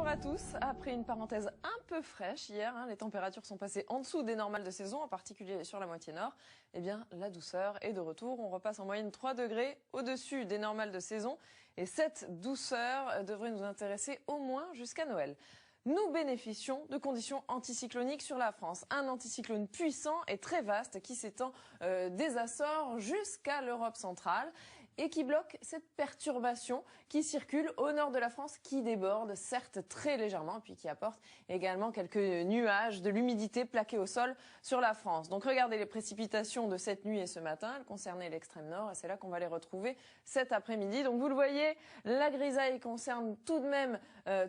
à tous. Après une parenthèse un peu fraîche hier, les températures sont passées en dessous des normales de saison, en particulier sur la moitié nord. Eh bien, la douceur est de retour. On repasse en moyenne 3 degrés au-dessus des normales de saison. Et cette douceur devrait nous intéresser au moins jusqu'à Noël. Nous bénéficions de conditions anticycloniques sur la France. Un anticyclone puissant et très vaste qui s'étend des Açores jusqu'à l'Europe centrale et qui bloque cette perturbation qui circule au nord de la France, qui déborde certes très légèrement, puis qui apporte également quelques nuages, de l'humidité plaquée au sol sur la France. Donc regardez les précipitations de cette nuit et ce matin, elles concernaient l'extrême nord et c'est là qu'on va les retrouver cet après-midi. Donc vous le voyez, la grisaille concerne tout de même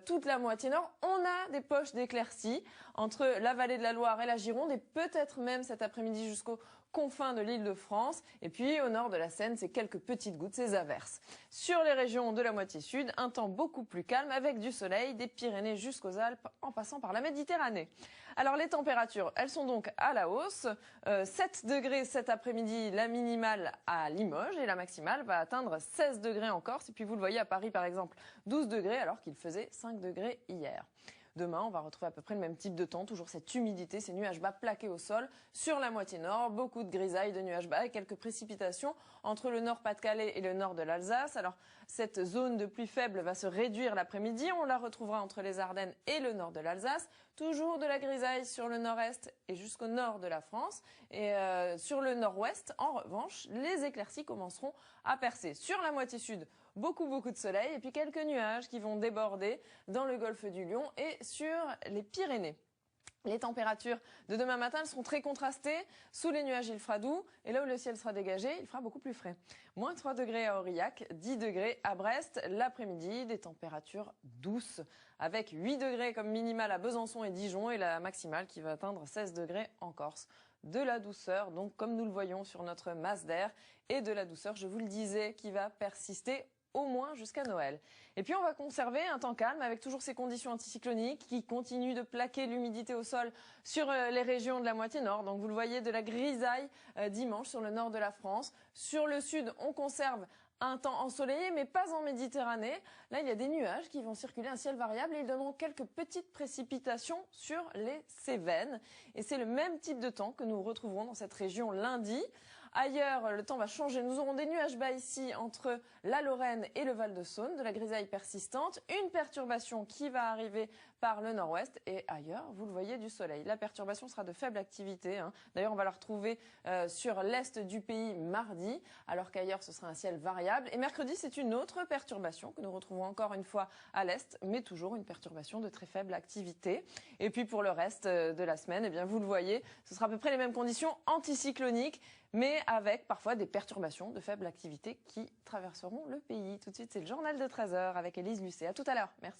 toute la moitié nord. On a des poches d'éclaircies entre la vallée de la Loire et la Gironde et peut-être même cet après-midi jusqu'aux confins de l'Île-de-France. Et puis au nord de la Seine, c'est quelques petites gouttes, ces averses. Sur les régions de la moitié sud, un temps beaucoup plus calme avec du soleil des Pyrénées jusqu'aux Alpes en passant par la Méditerranée. Alors les températures, elles sont donc à la hausse. 7 degrés cet après-midi, la minimale à Limoges et la maximale va atteindre 16 degrés en Corse. Et puis vous le voyez à Paris par exemple, 12 degrés alors qu'il faisait 5 degrés hier. Demain, on va retrouver à peu près le même type de temps, toujours cette humidité, ces nuages bas plaqués au sol sur la moitié nord, beaucoup de grisailles, de nuages bas et quelques précipitations entre le nord-Pas-de-Calais et le nord de l'Alsace. Alors, cette zone de pluie faible va se réduire l'après-midi, on la retrouvera entre les Ardennes et le nord de l'Alsace. Toujours de la grisaille sur le nord-est et jusqu'au nord de la France. Et sur le nord-ouest, en revanche, les éclaircies commenceront à percer. Sur la moitié sud, beaucoup de soleil et puis quelques nuages qui vont déborder dans le golfe du Lion et sur les Pyrénées. Les températures de demain matin, elles seront très contrastées. Sous les nuages, il fera doux. Et là où le ciel sera dégagé, il fera beaucoup plus frais. Moins 3 degrés à Aurillac, 10 degrés à Brest. L'après-midi, des températures douces. Avec 8 degrés comme minimale à Besançon et Dijon. Et la maximale qui va atteindre 16 degrés en Corse. De la douceur, donc comme nous le voyons sur notre masse d'air. Et de la douceur, je vous le disais, qui va persister au moins jusqu'à Noël. Et puis on va conserver un temps calme avec toujours ces conditions anticycloniques qui continuent de plaquer l'humidité au sol sur les régions de la moitié nord. Donc vous le voyez, de la grisaille dimanche sur le nord de la France. Sur le sud, on conserve un temps ensoleillé, mais pas en Méditerranée. Là, il y a des nuages qui vont circuler, un ciel variable, et ils donneront quelques petites précipitations sur les Cévennes. Et c'est le même type de temps que nous retrouverons dans cette région lundi. Ailleurs, le temps va changer. Nous aurons des nuages bas ici entre la Lorraine et le Val-de-Saône, de la grisaille persistante, une perturbation qui va arriver par le nord-ouest et ailleurs, vous le voyez, du soleil. La perturbation sera de faible activité. D'ailleurs, on va la retrouver sur l'est du pays mardi, alors qu'ailleurs, ce sera un ciel variable. Et mercredi, c'est une autre perturbation que nous retrouvons encore une fois à l'est, mais toujours une perturbation de très faible activité. Et puis pour le reste de la semaine, eh bien, vous le voyez, ce sera à peu près les mêmes conditions anticycloniques, mais avec parfois des perturbations de faible activité qui traverseront le pays. Tout de suite, c'est le journal de 13h avec Élise Lucet. À tout à l'heure. Merci.